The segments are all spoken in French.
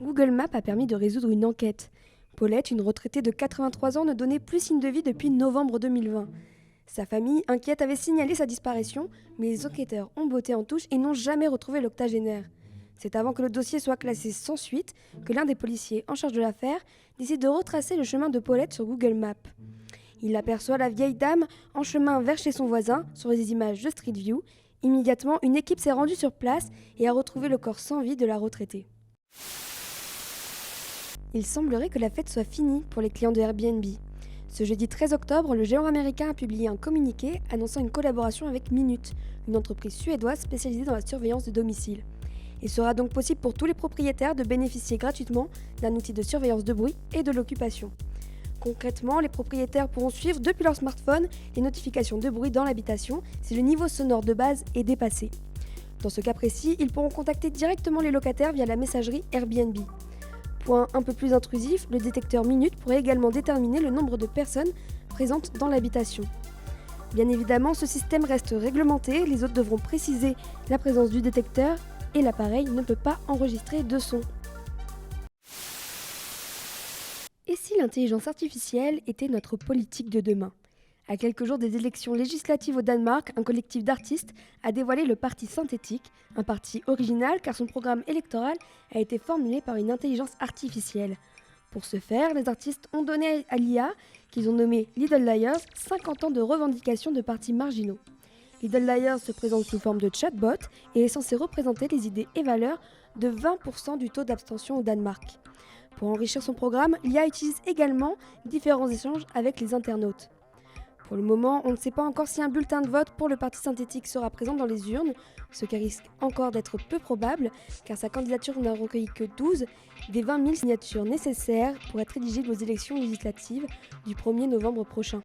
Google Maps a permis de résoudre une enquête. Paulette, une retraitée de 83 ans, ne donnait plus signe de vie depuis novembre 2020. Sa famille, inquiète, avait signalé sa disparition, mais les enquêteurs ont botté en touche et n'ont jamais retrouvé l'octogénaire. C'est avant que le dossier soit classé sans suite que l'un des policiers en charge de l'affaire décide de retracer le chemin de Paulette sur Google Maps. Il aperçoit la vieille dame en chemin vers chez son voisin sur des images de Street View. Immédiatement, une équipe s'est rendue sur place et a retrouvé le corps sans vie de la retraitée. Il semblerait que la fête soit finie pour les clients de Airbnb. Ce jeudi 13 octobre, le géant américain a publié un communiqué annonçant une collaboration avec Minute, une entreprise suédoise spécialisée dans la surveillance de domicile. Il sera donc possible pour tous les propriétaires de bénéficier gratuitement d'un outil de surveillance de bruit et de l'occupation. Concrètement, les propriétaires pourront suivre depuis leur smartphone les notifications de bruit dans l'habitation si le niveau sonore de base est dépassé. Dans ce cas précis, ils pourront contacter directement les locataires via la messagerie Airbnb. Point un peu plus intrusif, le détecteur Minute pourrait également déterminer le nombre de personnes présentes dans l'habitation. Bien évidemment, ce système reste réglementé, les hôtes devront préciser la présence du détecteur et l'appareil ne peut pas enregistrer de son. Et si l'intelligence artificielle était notre politique de demain ? À quelques jours des élections législatives au Danemark, un collectif d'artistes a dévoilé le Parti synthétique, un parti original car son programme électoral a été formulé par une intelligence artificielle. Pour ce faire, les artistes ont donné à l'IA, qu'ils ont nommé Little Liars, 50 ans de revendications de partis marginaux. Little Liars se présente sous forme de chatbot et est censé représenter les idées et valeurs de 20% du taux d'abstention au Danemark. Pour enrichir son programme, l'IA utilise également différents échanges avec les internautes. Pour le moment, on ne sait pas encore si un bulletin de vote pour le parti synthétique sera présent dans les urnes, ce qui risque encore d'être peu probable, car sa candidature n'a recueilli que 12 des 20 000 signatures nécessaires pour être éligible aux élections législatives du 1er novembre prochain.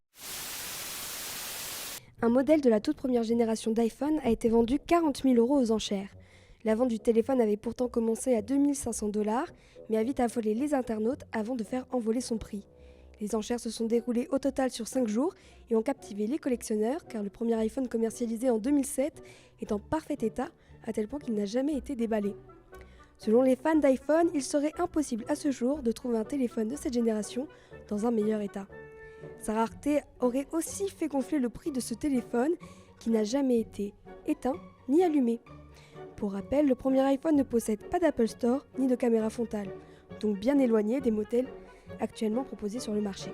Un modèle de la toute première génération d'iPhone a été vendu 40 000 € aux enchères. La vente du téléphone avait pourtant commencé à 2 500 $, mais a vite affolé les internautes avant de faire envoler son prix. Les enchères se sont déroulées au total sur 5 jours et ont captivé les collectionneurs car le premier iPhone commercialisé en 2007 est en parfait état à tel point qu'il n'a jamais été déballé. Selon les fans d'iPhone, il serait impossible à ce jour de trouver un téléphone de cette génération dans un meilleur état. Sa rareté aurait aussi fait gonfler le prix de ce téléphone qui n'a jamais été éteint ni allumé. Pour rappel, le premier iPhone ne possède pas d'Apple Store ni de caméra frontale, donc bien éloigné des modèles actuellement proposés sur le marché.